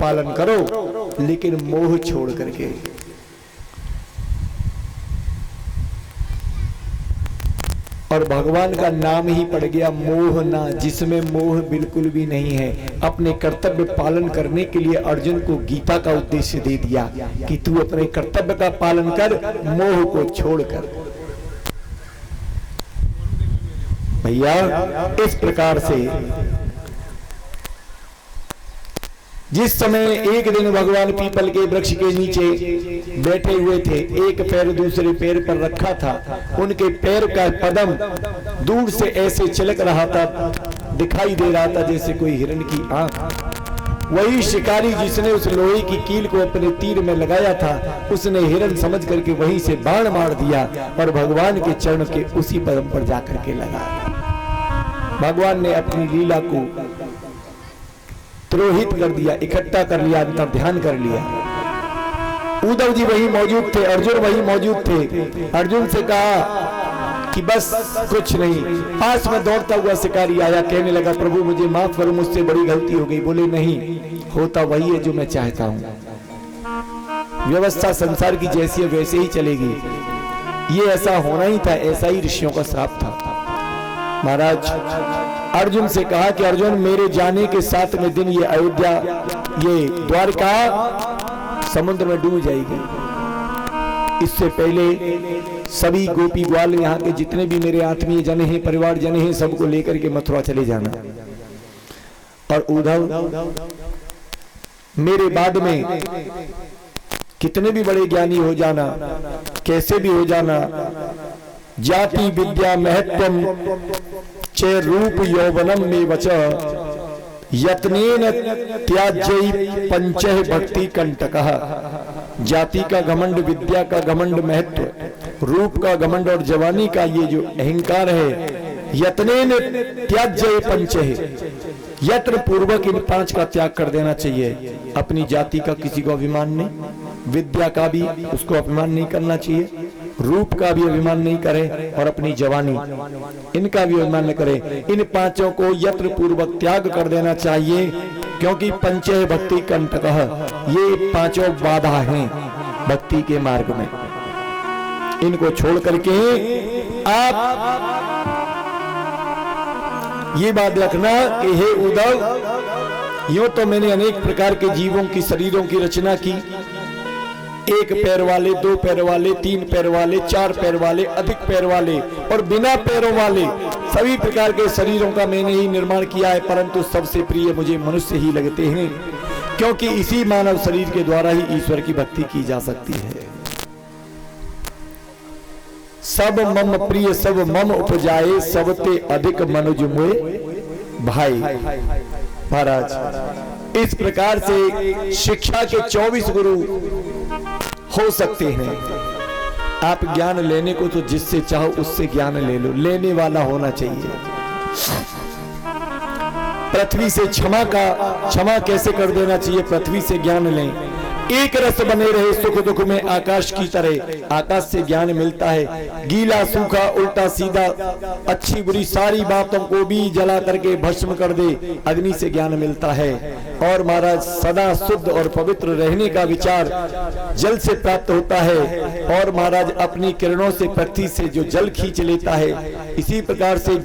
पालन करो, लेकिन मोह छोड़ करके। और भगवान का नाम ही पड़ गया मोह ना, जिसमें मोह बिल्कुल भी नहीं है। अपने कर्तव्य पालन करने के लिए अर्जुन को गीता का उद्देश्य दे दिया कि तू अपने कर्तव्य का पालन कर, मोह को छोड़कर। भैया इस प्रकार से जिस समय एक दिन भगवान पीपल के वृक्ष के नीचे बैठे हुए थे, एक पैर दूसरे पैर पर रखा था, उनके पैर का पदम दूर से ऐसे चिलक रहा था, दिखाई दे रहा था जैसे कोई हिरण की आंख। वही शिकारी जिसने उस लोहे की कील को अपने तीर में लगाया था, उसने हिरण समझ करके वहीं से बाण मार दिया और भगवान के चरण के उसी पदम पर जाकर के लगा। भगवान ने अपनी लीला को त्रोहित कर दिया, इकट्ठा कर लिया, अंतर ध्यान कर लिया। उद्धव जी वही मौजूद थे, अर्जुन वही मौजूद थे। अर्जुन से कहा कि बस कुछ नहीं। पास में दौड़ता हुआ शिकारी आया, कहने लगा प्रभु मुझे माफ करो, मुझसे बड़ी गलती हो गई। बोले नहीं, होता वही है जो मैं चाहता हूं। व्यवस्था संसार की जैसी है वैसे ही चलेगी। ये ऐसा होना ही था, ऐसा ही ऋषियों का श्राप था। महाराज अर्जुन से कहा कि अर्जुन मेरे जाने के 7वें दिन ये अयोध्या, ये द्वारका समुद्र में डूब जाएगी। इससे पहले सभी गोपी ग्वाल यहाँ के जितने भी मेरे आत्मीय जन हैं, परिवार जन हैं, सबको लेकर के मथुरा चले जाना। और उद्धव मेरे बाद में कितने भी बड़े ज्ञानी हो जाना, कैसे भी हो जाना, जाति विद्या महत्वम चे रूप यौवनम में वच यत्नेन त्याज्य पंचह भक्ति कंटकः। जाति का घमंड, विद्या का घमंड, महत्व, रूप का घमंड और जवानी का ये जो अहंकार है, यत्नेन त्याज्य पंचह, यत्न पूर्वक इन 5 का त्याग कर देना चाहिए। अपनी जाति का किसी को अभिमान नहीं, विद्या का भी उसको अभिमान नहीं करना चाहिए, रूप का भी अभिमान नहीं करे और अपनी जवानी इनका भी अभिमान न करे। इन 5 को यत्न पूर्वक त्याग कर देना चाहिए, क्योंकि पंचह भक्ति कंटकः, ये 5 बाधा हैं भक्ति के मार्ग में। इनको छोड़ करके आप ये बात रखना कि हे उद्धव, यूं तो मैंने अनेक प्रकार के जीवों की शरीरों की रचना की, 1 पैर वाले, 2 पैर वाले, 3 पैर वाले, 4 पैर वाले, अधिक पैर वाले और बिना पैरों वाले सभी प्रकार के शरीरों का मैंने ही निर्माण किया है। परंतु सबसे प्रिय मुझे मनुष्य ही लगते हैं, क्योंकि इसी मानव शरीर के द्वारा ही ईश्वर की भक्ति की जा सकती है। सब मम प्रिय सब मम उपजाए, सबते अधिक मनुज मोए भाई। महाराज इस प्रकार से शिक्षा के 24 गुरु हो सकते हैं। आप ज्ञान लेने को तो जिससे चाहो उससे ज्ञान ले लो, लेने वाला होना चाहिए। पृथ्वी से क्षमा कैसे कर देना चाहिए, पृथ्वी से ज्ञान लें। एक रस बने रहे सुख दुख में आकाश की तरह, आकाश से ज्ञान मिलता है। गीला सूखा उल्टा सीधा अच्छी बुरी सारी बातों को भी जला करके भस्म कर दे, अग्नि से ज्ञान मिलता है। और महाराज सदा शुद्ध और पवित्र रहने का विचार जल से प्राप्त होता है। और महाराज अपनी किरणों से पृथ्वी से जो जल खींच लेता है, इसी प्रकार से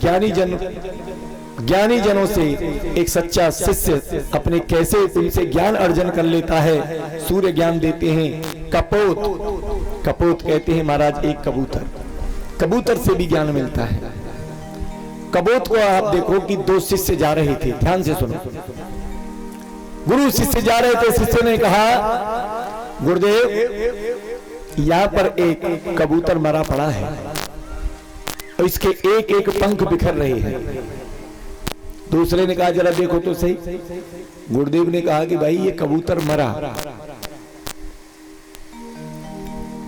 ज्ञानी जनों से एक सच्चा शिष्य अपने कैसे उनसे ज्ञान अर्जन कर लेता है। सूर्य ज्ञान देते हैं। कपोत कहते हैं महाराज एक कबूतर से भी ज्ञान मिलता है। कपोत को आप देखो कि 2 शिष्य जा रहे थे, ध्यान से सुनो। गुरु शिष्य जा रहे थे, शिष्य ने कहा गुरुदेव यहाँ पर एक कबूतर मरा पड़ा है और इसके एक एक पंख बिखर रहे हैं। दूसरे ने कहा जरा देखो तो सही। गुरुदेव ने कहा कि भाई ये कबूतर मरा।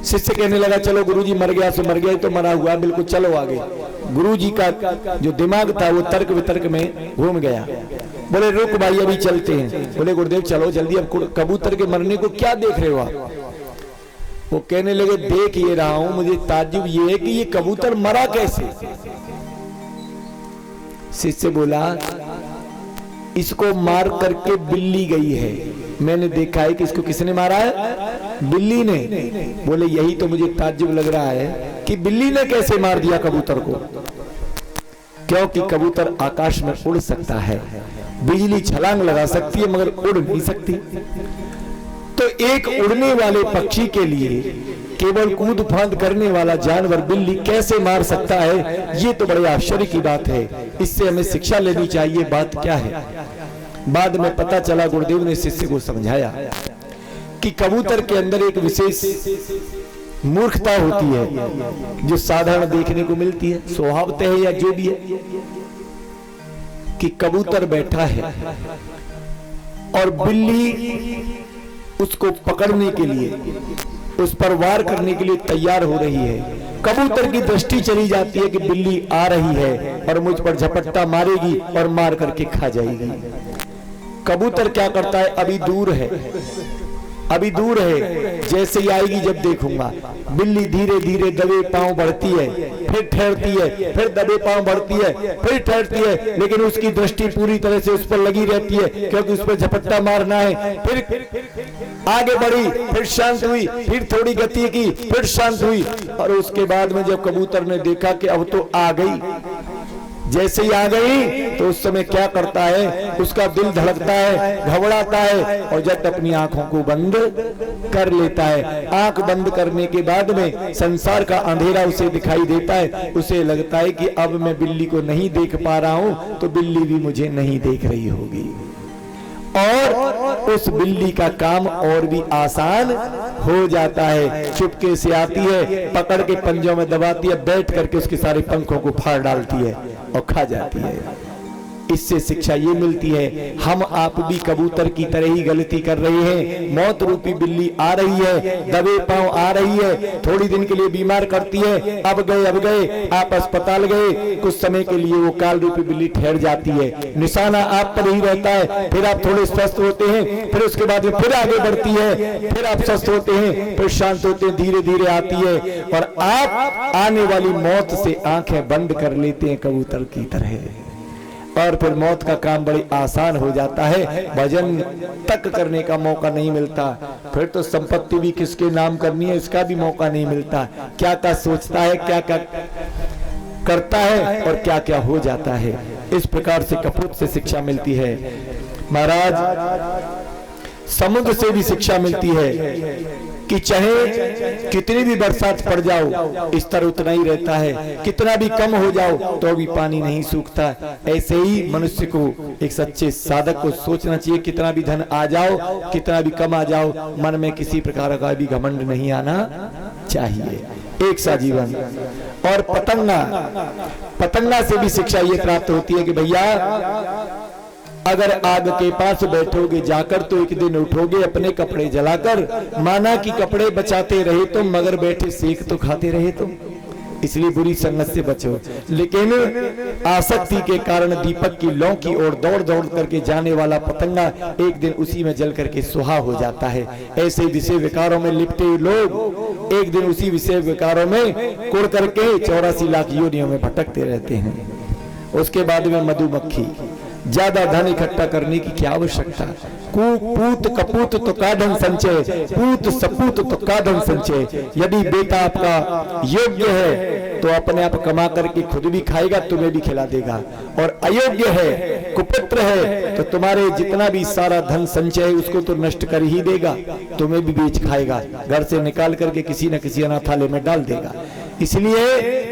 शिष्य कहने लगा चलो गुरुजी मर गया सो मर गया, तो मरा हुआ बिल्कुल, चलो आगे। गुरुजी का जो दिमाग था वो तर्क वितर्क में घूम गया। बोले रुक भाई अभी चलते हैं। बोले गुरुदेव चलो जल्दी, अब कबूतर के मरने को क्या देख रहे हो आप? वो कहने लगे देख ये रहा हूं, मुझे ताज्जुब ये है कि ये कबूतर मरा कैसे। शिष्य बोला इसको मार करके बिल्ली गई है। मैंने देखा है कि इसको किसने मारा है? बिल्ली ने। बोले यही तो मुझे ताज्जुब लग रहा है कि बिल्ली ने कैसे मार दिया कबूतर को, क्योंकि कबूतर आकाश में उड़ सकता है, बिजली छलांग लगा सकती है मगर उड़ नहीं सकती। तो एक उड़ने वाले पक्षी के लिए केवल कूद फांद करने वाला जानवर बिल्ली कैसे मार सकता है? ये तो बड़े आश्चर्य की बात है। इससे हमें शिक्षा लेनी चाहिए। बात क्या है? बाद में पता चला, गुरुदेव ने शिष्य को समझाया कि कबूतर के अंदर एक विशेष मूर्खता होती है जो साधारण देखने को मिलती है, स्वभावतः है या जो भी है, कि कबूतर बैठा है और बिल्ली उसको पकड़ने के लिए, उस पर वार करने के लिए तैयार हो रही है। कबूतर की दृष्टि चली जाती है कि बिल्ली आ रही है और मुझ पर झपट्टा मारेगी और मार करके खा जाएगी। कबूतर क्या करता है? अभी दूर है, अभी दूर है, जैसे ही आएगी जब देखूंगा। बिल्ली धीरे धीरे दबे पांव बढ़ती है, फिर ठहरती है, फिर दबे पांव बढ़ती है, फिर ठहरती है, लेकिन उसकी दृष्टि पूरी तरह से उस पर लगी रहती है क्योंकि उस पर झपट्टा मारना है। फिर आगे बढ़ी, फिर शांत हुई, फिर थोड़ी गति की, फिर शांत हुई, और उसके बाद में जब कबूतर ने देखा कि अब तो आ गई, जैसे ही आ गई तो उस समय क्या करता है? उसका दिल धड़कता है, घबराता है और जब अपनी आंखों को बंद कर लेता है। आंख बंद करने के बाद में संसार का अंधेरा उसे दिखाई देता है। उसे लगता है कि अब मैं बिल्ली को नहीं देख पा रहा हूं तो बिल्ली भी मुझे नहीं देख रही होगी, और उस बिल्ली का काम और भी आसान हो जाता है। चुपके से आती है, पकड़ के पंजों में दबाती है, बैठ करके उसके सारे पंखों को फाड़ डालती है और खा जाती है। इससे शिक्षा ये मिलती है, हम आप भी कबूतर की तरह ही गलती कर रहे हैं। मौत रूपी बिल्ली आ रही है, दबे पांव आ रही है, थोड़ी दिन के लिए बीमार करती है, अब गए आप अस्पताल गए, कुछ समय के लिए वो काल रूपी बिल्ली ठहर जाती है, निशाना आप पर ही रहता है, फिर आप थोड़े स्वस्थ होते हैं, फिर उसके बाद फिर आगे बढ़ती है, फिर आप स्वस्थ होते हैं, फिर शांत होते हैं, धीरे धीरे आती है और आप आने वाली मौत से आंखें बंद कर लेते हैं कबूतर की तरह, और फिर मौत का काम बड़ी आसान हो जाता है। भजन तक करने का मौका नहीं मिलता, फिर तो संपत्ति भी किसके नाम करनी है इसका भी मौका नहीं मिलता। क्या क्या सोचता है, क्या क्या करता है और क्या क्या हो जाता है। इस प्रकार से कपूत से शिक्षा मिलती है। महाराज, समुद्र से भी शिक्षा मिलती है कि चाहे कितनी भी बरसात पड़ जाओ स्तर उतना ही रहता है, कितना भी कम हो जाओ तो भी पानी नहीं सूखता। ऐसे ही मनुष्य को, एक सच्चे साधक को सोचना चाहिए, कितना भी धन आ जाओ, कितना भी कम आ जाओ, मन में किसी प्रकार का भी घमंड नहीं आना चाहिए। एक सा जीवन। और पतंगा से भी शिक्षा ये प्राप्त होती है कि भैया अगर आग के पास बैठोगे जाकर तो एक दिन उठोगे अपने कपड़े जलाकर। माना कि कपड़े बचाते रहे तुम मगर बैठे सेक तो खाते रहे तुम, इसलिए बुरी संगत से बचो। लेकिन आसक्ति के कारण दीपक की लौ की ओर दौड़ दौड़ करके जाने वाला पतंगा एक दिन उसी में जल करके सुहा हो जाता है। ऐसे विषय विकारों में लिपटे लोग एक दिन उसी विषय विकारों में कुड़ करके 84 लाख योनियों में भटकते रहते हैं। उसके बाद में मधुमक्खी, ज्यादा धन इकट्ठा करने की क्या आवश्यकता। पूत कपूत तो का धन संचय, पूत सपूत तो का धन संचय। यदि बेटा आपका योग्य है तो अपने आप कमा करके खुद भी खाएगा, तुम्हें भी खिला देगा, और अयोग्य है, कुपुत्र है, तो तुम्हारे जितना भी सारा धन संचय है उसको तो नष्ट कर ही देगा, तुम्हें भी बेच खाएगा, घर से निकाल करके किसी न किसी अनाथालय में डाल देगा। इसलिए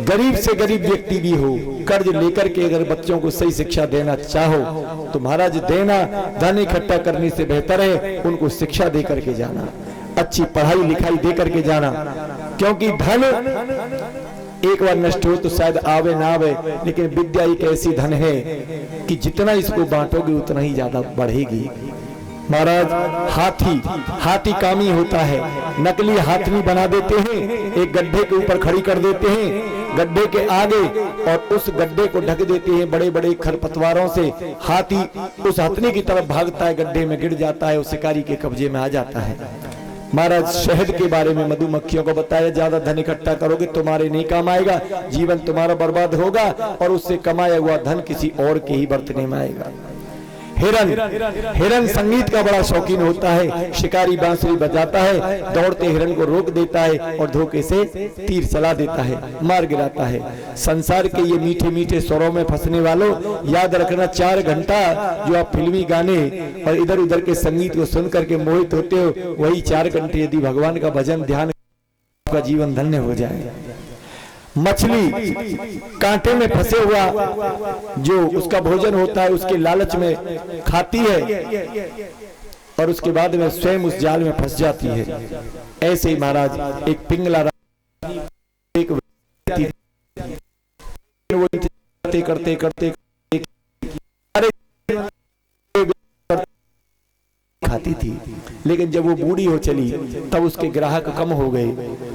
गरीब से गरीब व्यक्ति भी हो, कर्ज लेकर के अगर बच्चों को सही शिक्षा देना चाहो तो महाराज देना, धन इकट्ठा करने से बेहतर है उनको शिक्षा दे करके जाना, अच्छी पढ़ाई लिखाई दे करके जाना। क्योंकि धन एक बार नष्ट हो तो शायद आवे ना आवे, लेकिन विद्या एक ऐसी धन है कि जितना इसको बांटोगे उतना ही ज्यादा बढ़ेगी। महाराज, हाथी कामी होता है, नकली हाथनी बना देते हैं, एक गड्ढे के ऊपर खड़ी कर देते हैं, गड्ढे के आगे, और उस गड्ढे को ढक देते हैं बड़े बड़े खरपतवारों से। हाथी उस हथनी की तरफ भागता है, गड्ढे में गिर जाता है, उस शिकारी के कब्जे में आ जाता है। महाराज, शहद के बारे में मधुमक्खियों को बताया, ज्यादा धन इकट्ठा करोगे तुम्हारे नहीं काम आएगा, जीवन तुम्हारा बर्बाद होगा और उससे कमाया हुआ धन किसी और के ही बरतने में आएगा। हिरन संगीत का बड़ा शौकीन होता है। शिकारी बांसुरी बजाता है, दौड़ते हिरन को रोक देता है और धोखे से तीर चला देता है, मार गिराता है। संसार के ये मीठे मीठे स्वरों में फंसने वालों, याद रखना 4 घंटा जो आप फिल्मी गाने और इधर उधर के संगीत को सुन करके मोहित होते हो, वही 4 घंटे यदि भगवान का भजन ध्यान का जीवन धन्य हो जाए। मछली कांटे में फंसे हुआ जो उसका भोजन होता है उसके लालच में खाती है और उसके बाद में स्वयं उस जाल में फंस जाती है। ऐसे ही महाराज एक पिंगला एक वो करते करते खाती थी, लेकिन जब वो बूढ़ी हो चली तब उसके ग्राहक कम हो गए,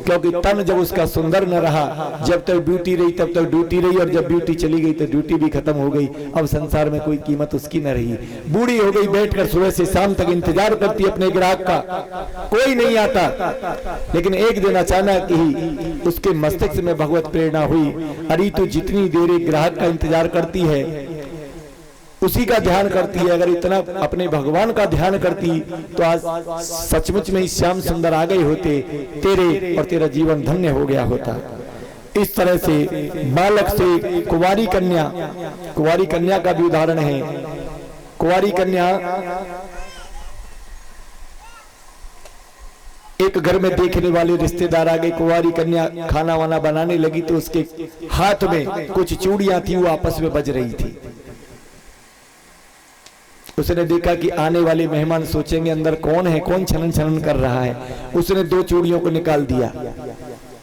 क्योंकि तन जब उसका सुंदर न रहा, जब तक ब्यूटी रही तब तक ड्यूटी रही, और जब ब्यूटी चली गई तो ड्यूटी भी खत्म हो गई। अब संसार में कोई कीमत उसकी न रही। बूढ़ी हो गई, बैठकर सुबह से शाम तक इंतजार करती अपने ग्राहक का, कोई नहीं आता। लेकिन एक दिन अचानक ही उसके मस्तिष्क में भगवत प्रेरणा हुई, अरे तू जितनी देर एक ग्राहक का इंतजार करती है, उसी का ध्यान करती है, अगर इतना अपने भगवान का ध्यान करती तो आज सचमुच में ही श्याम सुंदर आ गए होते तेरे, और तेरा जीवन धन्य हो गया होता। इस तरह से बालक से कुंवारी कन्या का भी उदाहरण है। कुंवारी कन्या एक घर में देखने वाले रिश्तेदार आ गए, कुंवारी कन्या खाना वाना बनाने लगी तो उसके हाथ में कुछ चूड़ियां थी, वो आपस में बज रही थी। उसने देखा कि आने वाले मेहमान सोचेंगे अंदर कौन है, कौन छनन छनन कर रहा है। उसने 2 चूड़ियों को निकाल दिया,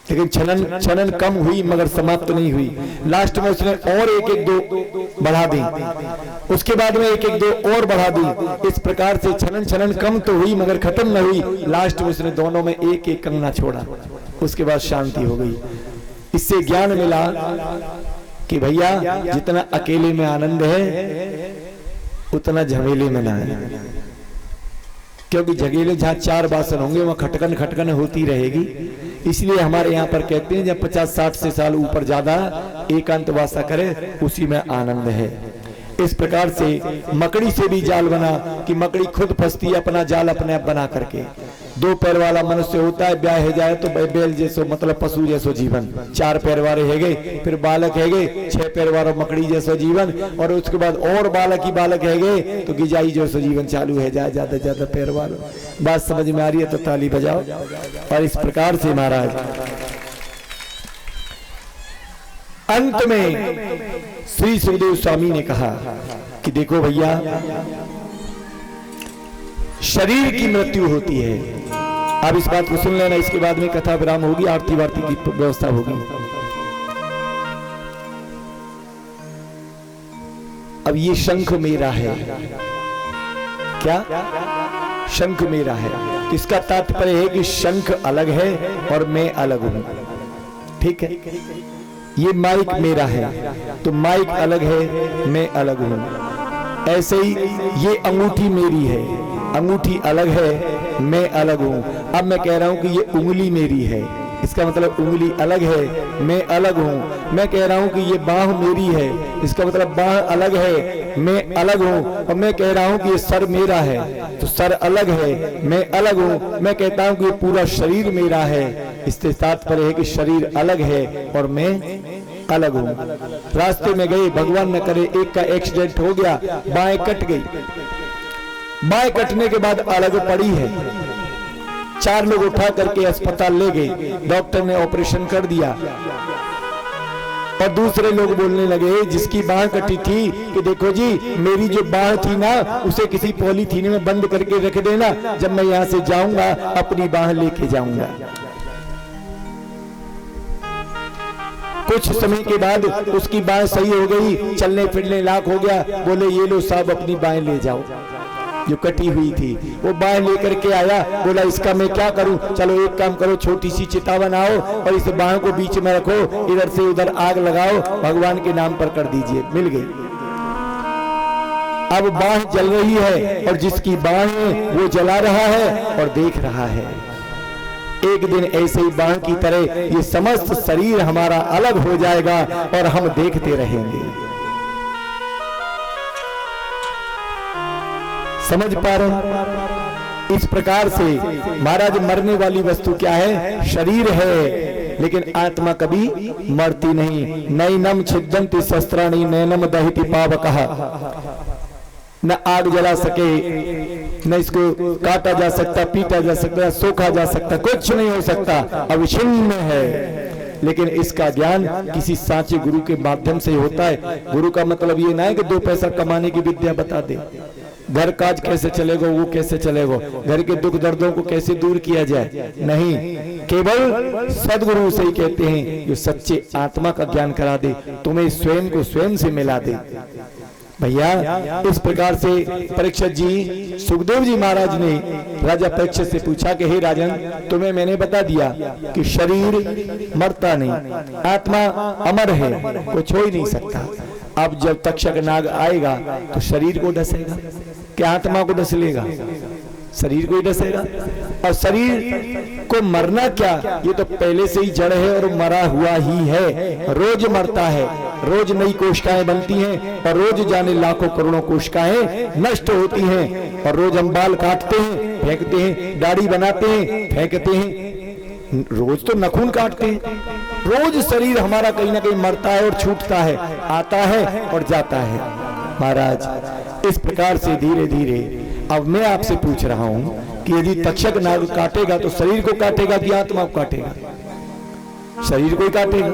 लेकिन छनन कम हुई मगर समाप्त नहीं हुई। लास्ट में उसने और एक 2 बढ़ा दी, उसके बाद में एक 2 और बढ़ा दी। इस प्रकार से छनन कम तो हुई मगर खत्म न हुई। लास्ट में उसने दोनों में एक कंगना छोड़ा, उसके बाद शांति हो गई। इससे ज्ञान मिला कि भैया जितना अकेले में आनंद है उतना झमेले में ना है, क्योंकि झगेले जहाँ 4 बासन होंगे वहाँ खटकन होती रहेगी। इसलिए हमारे यहाँ पर कहते हैं जब 50-60 से साल ऊपर ज्यादा एकांत वासा करे उसी में आनंद है। इस प्रकार से मकड़ी से भी जाल बना कि मकड़ी खुद फंसती है अपना जाल अपने आप बना करके। 2 पैर वाला मनुष्य होता है, ब्याह हो जाए तो बैल जैसो मतलब पशु जैसो जीवन, 4 पैर वाले है गए, फिर बालक है गए 6 पैर वाला मकड़ी जैसो जीवन, और उसके बाद और बालक ही बालक है गए तो गिजाई जैसो जीवन चालू है जाए, ज्यादा पैर वालों। बात समझ में आ रही है तो ताली बजाओ। और इस प्रकार से महाराज अंत में श्री सुखदेव स्वामी ने कहा कि देखो भैया, शरीर की मृत्यु होती है। अब इस बात को सुन लेना, इसके बाद में कथा विराम होगी, आरती वारती की व्यवस्था होगी। अब ये शंख मेरा है, क्या शंख मेरा है? तो इसका तात्पर्य है कि शंख अलग है और मैं अलग हूं, ठीक है। ये माइक मेरा है तो माइक अलग है, मैं अलग हूं। ऐसे ही ये अंगूठी मेरी है, अंगूठी अलग है, मैं अलग हूं। अब मैं कह रहा हूं कि ये उंगली मेरी है, इसका मतलब उंगली अलग है, मैं अलग हूं। मैं कह रहा हूं कि ये बाह मेरी है, इसका मतलब बाह अलग है, मैं अलग हूं। और मैं कह रहा हूं कि ये सर मेरा है तो सर अलग है, मैं अलग हूं। मैं कहता हूं कि ये पूरा शरीर मेरा है, इससे तात्पर्य है कि शरीर अलग है और मैं अलग हूं। रास्ते में गए, भगवान न करे एक का एक्सीडेंट हो गया, बाएं कट गई, बाएं कटने के बाद अलग पड़ी है। 4 लोग उठा करके अस्पताल ले गए, डॉक्टर ने ऑपरेशन कर दिया और दूसरे लोग बोलने लगे जिसकी बाह कटी थी कि देखो जी मेरी जो बाह थी ना उसे किसी पॉलीथीन में बंद करके रख देना, जब मैं यहां से जाऊंगा अपनी बाह लेके जाऊंगा। कुछ समय के बाद उसकी बाह सही हो गई, चलने फिरने लायक हो गया। बोले ये लो साहब अपनी बाहें ले जाओ, जो कटी हुई थी वो बाह लेकर के आया। बोला इसका मैं क्या करूं? चलो एक काम करो, छोटी सी चिता बनाओ और इस बाह को बीच में रखो, इधर से उधर आग लगाओ, भगवान के नाम पर कर दीजिए। मिल गई। अब बाह जल रही है और जिसकी बाह है वो जला रहा है और देख रहा है। एक दिन ऐसे ही बाह की तरह ये समस्त शरीर हमारा अलग हो जाएगा और हम देखते रहेंगे। समझ पा रहे हैं? इस प्रकार से महाराज मरने वाली वस्तु क्या है? शरीर है, लेकिन आत्मा कभी मरती नहीं। नैनम छिद्यन्ति शस्त्राणि नैनम दहिति पावकः। न आग जला सके, न इसको काटा जा सकता, पीटा जा सकता, सोखा जा सकता, कुछ नहीं हो सकता, अविच्छिन्न है। लेकिन इसका ज्ञान किसी साचे गुरु के माध्यम से होता है। गुरु का मतलब ये ना है कि 2 पैसा कमाने की विद्या बता दे, घर काज कैसे चलेगा, वो कैसे चलेगा, घर के दुख दर्दों को कैसे दूर किया जाए, नहीं। केवल सदगुरु से ही कहते हैं जो सच्चे आत्मा का ज्ञान करा दे, तुम्हें स्वयं को स्वयं से मिला दे। भैया इस प्रकार से परीक्षित जी, सुखदेव जी महाराज ने राजा परीक्षित से पूछा कि हे राजन, तुम्हें मैंने बता दिया कि शरीर मरता नहीं, आत्मा अमर है, कुछ हो ही नहीं सकता। अब जब तक्षक नाग आएगा तो शरीर को डसेगा, क्या आत्मा को डस लेगा? शरीर को ही डसेगा। और शरीर को मरना क्या, ये तो पहले से ही जड़ है और मरा हुआ ही है। रोज मरता है, रोज नई कोशिकाएं बनती हैं और रोज जाने लाखों करोड़ों कोशिकाएं नष्ट होती हैं। और रोज हम बाल काटते हैं, फेंकते हैं, दाढ़ी बनाते हैं, फेंकते हैं, रोज तो नखून काटते हैं। रोज शरीर हमारा कहीं ना कहीं मरता है और छूटता है, आता है और जाता है। महाराज इस प्रकार से धीरे धीरे अब मैं आपसे पूछ रहा हूं कि यदि तक्षक नाग काटेगा तो शरीर को काटेगा कि आत्मा को काटेगा? शरीर को ही काटेगा,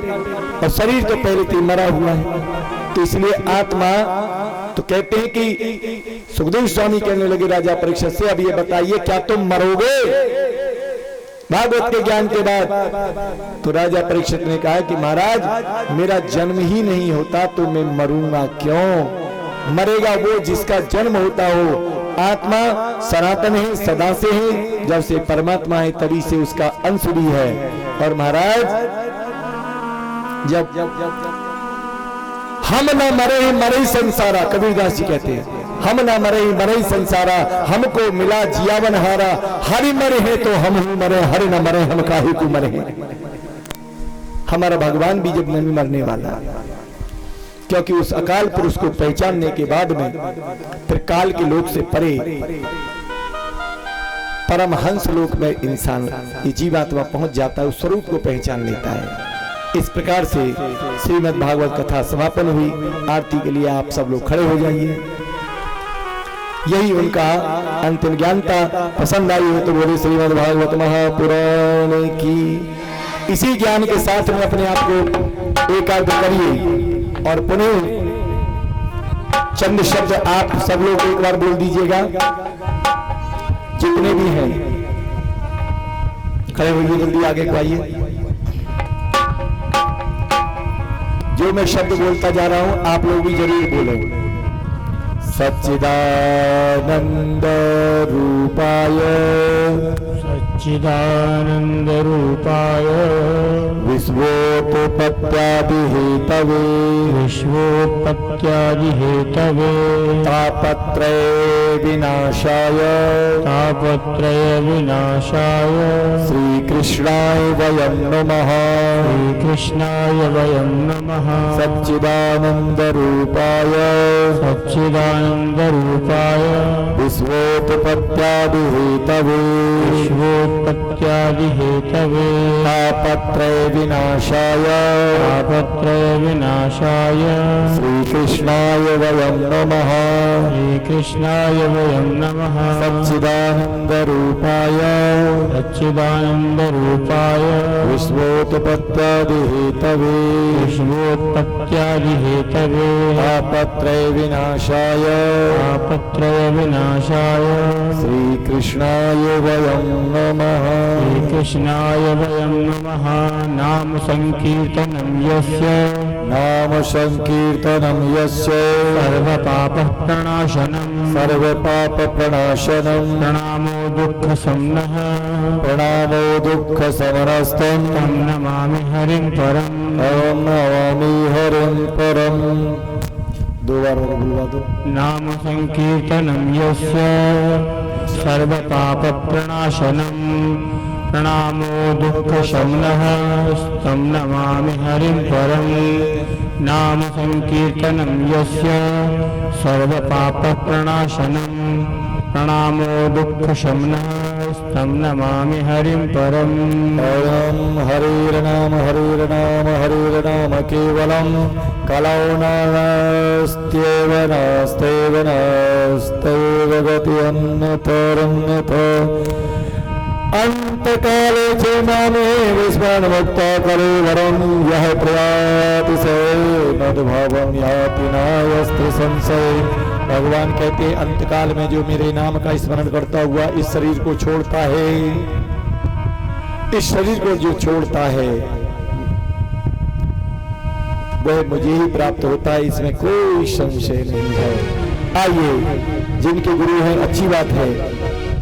और शरीर तो पहले से मरा हुआ है। तो इसलिए आत्मा, तो कहते हैं कि सुखदेव स्वामी कहने लगे राजा परीक्षित से, अब ये बताइए क्या तुम मरोगे भागवत के ज्ञान के बाद? तो राजा परीक्षित ने कहा कि महाराज मेरा जन्म ही नहीं होता तो मैं मरूंगा क्यों? मरेगा वो जिसका जन्म होता हो। आत्मा सनातन है, सदा से है, जब से परमात्मा है तभी से उसका अंश भी है। और महाराज जब हम न मरे मरे संसारा, कबीरदास जी कहते हैं, हम न मरे मरे संसारा, हमको मिला जियावन हारा। हरि मरे हैं तो हम ही मरे, हरि न मरे हम काहे को मरे। हमारा भगवान भी जब नहीं मरने वाला, क्योंकि उस अकाल पुरुष को पहचानने के बाद में फिर काल के लोक से परे परमहंस लोक में इंसान, ये जीवात्मा पहुंच जाता है, उस स्वरूप को पहचान लेता है। इस प्रकार से श्रीमद् भागवत कथा समापन हुई। आरती के लिए आप सब लोग खड़े हो जाइए। यही उनका अंतिम ज्ञान था। पसंद आई हो तो बोले श्रीमद् भागवत महापुराण की। इसी ज्ञान के साथ में अपने आप को एकाग्र करिए और पुनः चंद शब्द आप सब लोग एक बार बोल दीजिएगा, जितने भी हैं। खड़े होइए, जल्दी आगे को आइए। जो मैं शब्द बोलता जा रहा हूं आप लोग भी जरूर बोलो। सच्चिदानंद रूपाय सच्चिदानंद रूपाय विश्वोत्पत्त्यादि हेतवे विश्वोत्पत्त्यादि हेतवे तापत्रय विनाशाय तापत्रय विनाशाय श्री कृष्णाय वयं नमः श्री कृष्णाय वयं नमः सच्चिदानंद रूपाय सच्चिदानंद रूपाय विश्वोत्पत्त्यादि हेतवे विश्वोत्पत्त्यादि हेतवे तापत्रय विनाशाय तापत्रय विनाशाय श्री कृष्णाय वयं नमः श्री कृष्णाय वयं नमः सच्चिदानंद रूपाय सच्चिदानंद रूपाय विश्वोत्पत्त्यादि हेतवे विश्वोत्पत्त्यादि हेतवे तापत्रय विनाशाय तापत्रय विनाशाय श्री कृष्णाय वयं नमः श्री कृष्णाय वयं नमः नाम संकीर्तनं यस्य नाम संकीर्तनं यस्य सर्वपापः प्रणाशनं सर्वपाप प्रणाशनं प्रणामो दुःखशमनः प्रणामो दुःख समरस्तं तं नमामि हरिं परम् ओम नमामि हरिं परम। दो बार और बुलवा दो। नाम संकीर्तनं यस्य सर्वपापप्रणाशनं प्रणामो दुःखशमनः तं नमामि हरिं परम् नाम संकीर्तनं यस्य सर्वपापप्रणाशनं प्रणामो दुःखशमनः तं नमामि हरिं परम्। ओम हरिर्नाम हरिर्नाम हरिर्नाम केवलम कलौ नास्त्येव नास्त्येव नास्त्येव गति अन्यतरन्यत अंतकाले च नामे विस्मरण भक्ता करे वरम यह प्रयाति से मद्भावम याति नायस्त्र संशय। भगवान कहते हैं अंतकाल में जो मेरे नाम का स्मरण करता हुआ इस शरीर को छोड़ता है, इस शरीर को जो छोड़ता है वह मुझे ही प्राप्त होता है, इसमें कोई संशय नहीं है। आइए जिनके गुरु हैं अच्छी बात है,